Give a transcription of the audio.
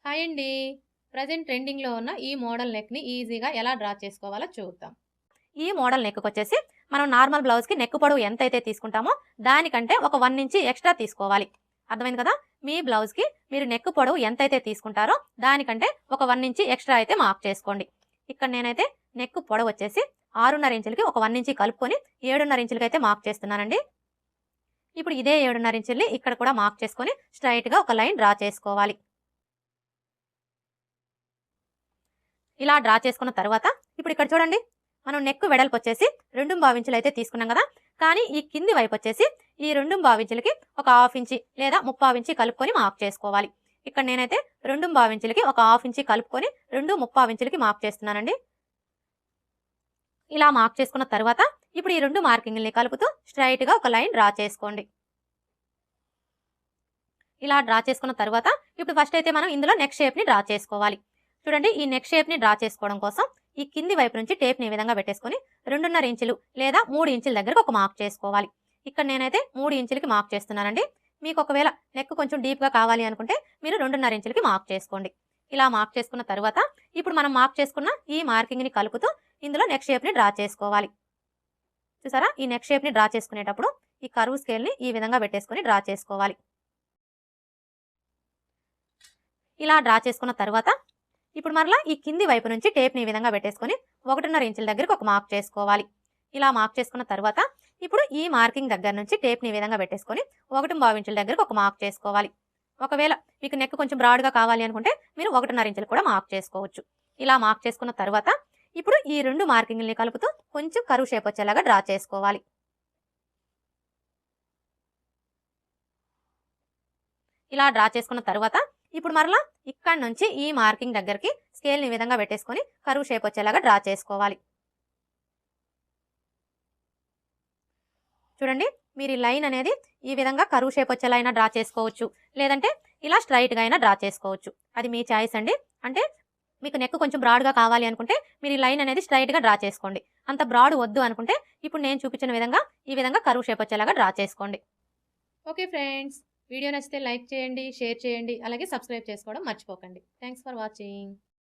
Hi అండి. Present ట్రెండింగ్‌లో ఉన్న ఈ మోడల్ నెక్‌ని ఈజీగా ఎలా డ్రా చేసుకోవాలో చూద్దాం. ఈ మోడల్ నెక్‌కొచ్చేసి మనం నార్మల్ బ్లౌజ్‌కి నెక్ పొడవు ఎంతైతే తీసుకుంటామో దానికంటే ఒక 1 ఇంచ్ ఎక్స్‌ట్రా తీసుకోవాలి. అర్థమైంది కదా! మీ బ్లౌజ్‌కి మీరు నెక్ పొడవు ఎంతైతే తీసుకుంటారో దానికంటే ఒక 1 ఇంచ్ ఎక్స్‌ట్రా అయితే మార్క్ చేసుకోండి. ఇక్కడ నేనైతే నెక్ పొడవు వచ్చేసి 6.5 ఇంచులకి ఒక 1 ఇంచ్ కలుపుకొని 7.5 ఇంచులకైతే మార్క్ చేస్తున్నానండి. ఇప్పుడు ఇదే 7.5 ఇంచుల్ని ఇక్కడ కూడా మార్క్ చేసుకొని స్ట్రెయిట్‌గా ఒక లైన్ డ్రా చేసుకోవాలి. ఇలా డ్రా చేసుకున్న తర్వాత ఇప్పుడు ఇక్కడ చూడండి, మనం నెక్ వెడల్పు వచ్చేసి 2.5 ఇంచులు అయితే తీసుకున్నాం కదా! కానీ ఈ కింది వైపు వచ్చేసి ఈ 2.5 ఇంచులకి ఒక హాఫ్ ఇంచి లేదా 3/4 ఇంచి కలుపుకొని మార్క్ చేసుకోవాలి. ఇక్కడ నేనైతే 2.5 ఇంచులకి ఒక హాఫ్ ఇంచి కలుపుకొని 2.3/4 ఇంచులకి మార్క్ చేస్తున్నానండి. ఇలా మార్క్ చేసుకున్న తర్వాత ఇప్పుడు ఈ 2 మార్కింగ్‌లని కలుపుతూ స్ట్రెయిట్‌గా ఒక లైన్ డ్రా చేసుకోండి. ఇలా డ్రా చేసుకున్న తర్వాత ఇప్పుడు ఫస్ట్ అయితే మనం ఇందులో నెక్ షేప్‌ని డ్రా చేసుకోవాలి. చూడండి, ఈ నెక్ షేప్‌ని డ్రా చేసుకోవడం కోసం ఈ కింది వైపు నుంచి టేప్‌ని ఈ విధంగా పెట్టేసుకొని 2.5 ఇంచులు లేదా 3 ఇంచుల దగ్గరకు ఒక మార్క్ చేసుకోవాలి. ఇక్కడ నేనైతే 3 ఇంచులకి మార్క్ చేస్తున్నానండి. మీకు ఒకవేళ నెక్ కొంచెం డీప్‌గా కావాలి అనుకుంటే మీరు 2.5 ఇంచులకి మార్క్ చేసుకోండి. ఇలా మార్క్ చేసుకున్న తర్వాత ఇప్పుడు మనం మార్క్ చేసుకున్న ఈ మార్కింగ్‌ని కలుపుతూ ఇందులో నెక్ షేప్‌ని డ్రా చేసుకోవాలి. చూసారా? ఈ నెక్ షేప్‌ని డ్రా చేసుకునేటప్పుడు ఈ కర్వ్ స్కేల్‌ని ఈ విధంగా పెట్టేసుకొని డ్రా చేసుకోవాలి. ఇలా డ్రా చేసుకున్న తర్వాత ఇప్పుడు మరలా ఈ కింది వైపు నుంచి టేప్‌ని ఈ విధంగా పెట్టేసుకొని 1.5 ఇంచుల దగ్గరకు ఒక మార్క్ చేసుకోవాలి. ఇలా మార్క్ చేసుకున్న తర్వాత ఇప్పుడు ఈ మార్కింగ్ దగ్గర నుంచి టేప్‌ని ఈ విధంగా పెట్టేసుకొని 1.5 ఇంచుల దగ్గరకు ఒక మార్క్ చేసుకోవాలి. ఒకవేళ మీకు నెక్ కొంచెం బ్రాడ్‌గా కావాలి అనుకుంటే మీరు 1.5 ఇంచులు కూడా మార్క్ చేసుకోవచ్చు. ఇలా మార్క్ చేసుకున్న తర్వాత ఇప్పుడు ఈ 2 మార్కింగ్‌లని కలుపుతూ కొంచెం కర్వ్ షేప్ వచ్చేలాగా డ్రా చేసుకోవాలి. ఇలా డ్రా చేసుకున్న తర్వాత ఇప్పుడు మరలా ఇక్కడ నుంచి ఈ మార్కింగ్ దగ్గరికి స్కేల్‌ని ఈ విధంగా పెట్టేసుకొని కర్వ్ షేప్ వచ్చేలాగా డ్రా చేసుకోవాలి. చూడండి, మీరు ఈ లైన్ అనేది ఈ విధంగా కర్వ్ షేప్ వచ్చేలా అయినా డ్రా చేసుకోవచ్చు. లేదంటే ఇలా స్ట్రెయిట్‌గా అయినా డ్రా చేసుకోవచ్చు. అది మీ చాయిస్ అండి. అంటే మీకు నెక్ కొంచెం బ్రాడ్‌గా కావాలి అనుకుంటే మీరు ఈ లైన్ అనేది స్ట్రెయిట్‌గా డ్రా చేసుకోండి. అంత బ్రాడ్ వద్దు అనుకుంటే ఇప్పుడు నేను చూపించిన విధంగా ఈ విధంగా కర్వ్ షేప్ వచ్చేలాగా డ్రా చేసుకోండి. ఓకే ఫ్రెండ్స్, వీడియో నచ్చితే లైక్ చేయండి, షేర్ చేయండి, అలాగే సబ్స్క్రైబ్ చేసుకోవడం మర్చిపోకండి. Thanks for watching.